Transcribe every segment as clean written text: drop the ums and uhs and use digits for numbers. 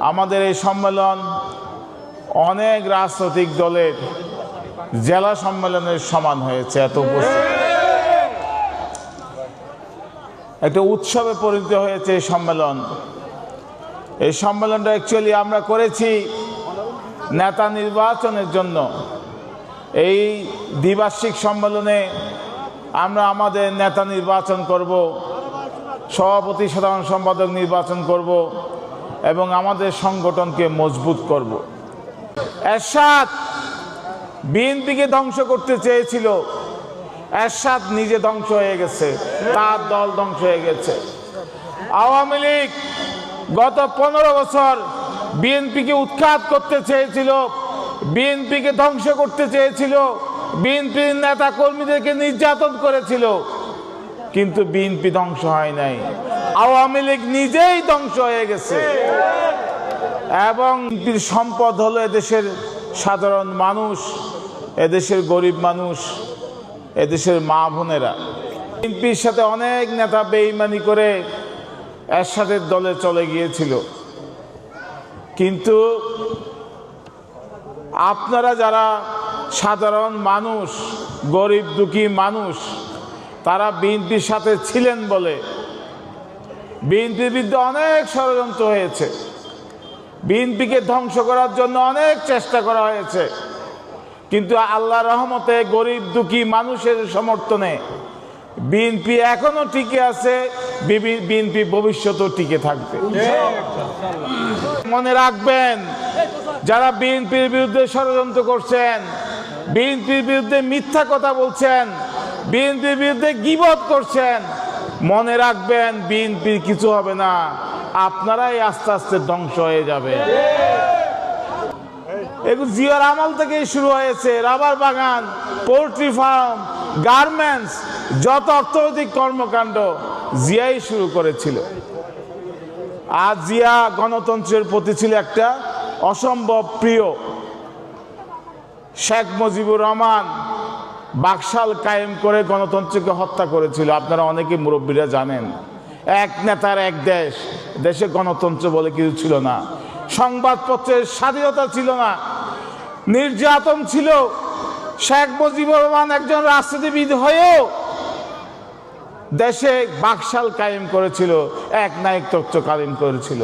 আমাদের এই সম্মেলন অনেক রাজনৈতিক দলের জেলা সম্মেলনের সমান হয়েছে। এত উপস্থিত একটা উৎসবে পরিণত হয়েছে এই সম্মেলন। এই সম্মেলনটা অ্যাকচুয়ালি আমরা করেছি নেতা নির্বাচনের জন্য। এই দ্বিবার্ষিক সম্মেলনে আমরা আমাদের নেতা নির্বাচন করব, সভাপতি সাধারণ সম্পাদক নির্বাচন করব এবং আমাদের সংগঠনকে মজবুত করব। এরশাদ বিএনপিকে ধ্বংস করতে চেয়েছিল, এরশাদ নিজে ধ্বংস হয়ে গেছে, তার দল ধ্বংস হয়ে গেছে। আওয়ামী লীগ গত 15 বছর বিএনপিকে উৎখাত করতে চেয়েছিল, বিএনপিকে ধ্বংস করতে চেয়েছিল, বিএনপির নেতা কর্মীদেরকে নির্যাতন করেছিল, কিন্তু বিএনপি ধ্বংস হয় নাই, আওয়ামী লীগ নিজেই ধ্বংস হয়ে গেছে। এবং বিএনপির সম্পদ হলো এদেশের সাধারণ মানুষ, এদেশের গরিব মানুষ, এদেশের মা বোনেরা। বিএনপির সাথে অনেক নেতা বেঈমানি করে এরশাদের দলে চলে গিয়েছিল, কিন্তু আপনারা যারা সাধারণ মানুষ, গরিব দুঃখী মানুষ, তারা বিএনপির সাথে ছিলেন বলে বিএনপির বিরুদ্ধে অনেক ষড়যন্ত্র হয়েছে, বিএনপিকে ধ্বংস করার জন্য অনেক চেষ্টা করা হয়েছে, কিন্তু আল্লাহর রহমতে গরিব দুঃখী মানুষের সমর্থনে বিএনপি এখনো টিকে আছে, বিএনপি ভবিষ্যতেও টিকে থাকবে। মনে রাখবেন, যারা বিএনপির বিরুদ্ধে ষড়যন্ত্র করছেন, বিএনপির বিরুদ্ধে মিথ্যা কথা বলছেন, বিএনপির বিরুদ্ধে গীবত করছেন, মনে রাখবেন বিএনপির কিছু হবে না, আপনারাই আস্তে আস্তে ধ্বংস হয়ে যাবে। এগুলো জিয়ার আমল থেকেই শুরু হয়েছে। রাবার বাগান, পোল্ট্রি ফার্ম, গার্মেন্টস, যত অর্থনৈতিক কর্মকাণ্ড জিয়াই শুরু করেছিল। আর জিয়া গণতন্ত্রের প্রতি ছিল একটা অসম্ভব প্রিয়। শেখ মুজিবুর রহমান বাকশাল কায়েম করে গণতন্ত্রকে হত্যা করেছিল। আপনারা অনেকে মুরব্বীরা জানেন, এক নেতার এক দেশ, দেশে গণতন্ত্র বলে কিছু ছিল না, সংবাদপত্রের স্বাধীনতা ছিল না, নির্যাতন ছিল। শেখ মুজিবুর রহমান একজন রাজনীতিবিদ হয়েও দেশে বাকশাল কায়েম করেছিল, এক নায়কতন্ত্র কায়েম করেছিল।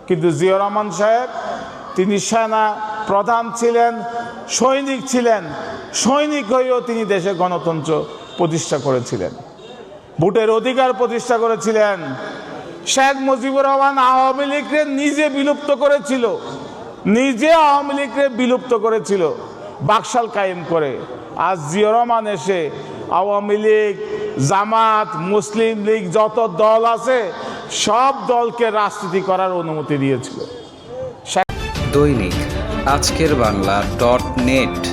কিন্তু জিয়াউর রহমান সাহেব, তিনি সেনা প্রধান ছিলেন, সৈনিক ছিলেন, সৈনিক হয়েও তিনি দেশে গণতন্ত্র প্রতিষ্ঠা করেছিলেন, ভোটের অধিকার প্রতিষ্ঠা করেছিলেন। শেখ মুজিবুর রহমান আওয়ামী লীগকে নিজে বিলুপ্ত করেছিল, নিজে আওয়ামী লীগকে বিলুপ্ত করেছিল বাকশাল কায়েম করে। আজ জিয়াউর রহমান এসে আওয়ামী লীগ, জামাত, মুসলিম লীগ, যত দল আছে সব দলকে রাজনীতি করার অনুমতি দিয়েছিল। দৈনিক আজকের বাংলা .net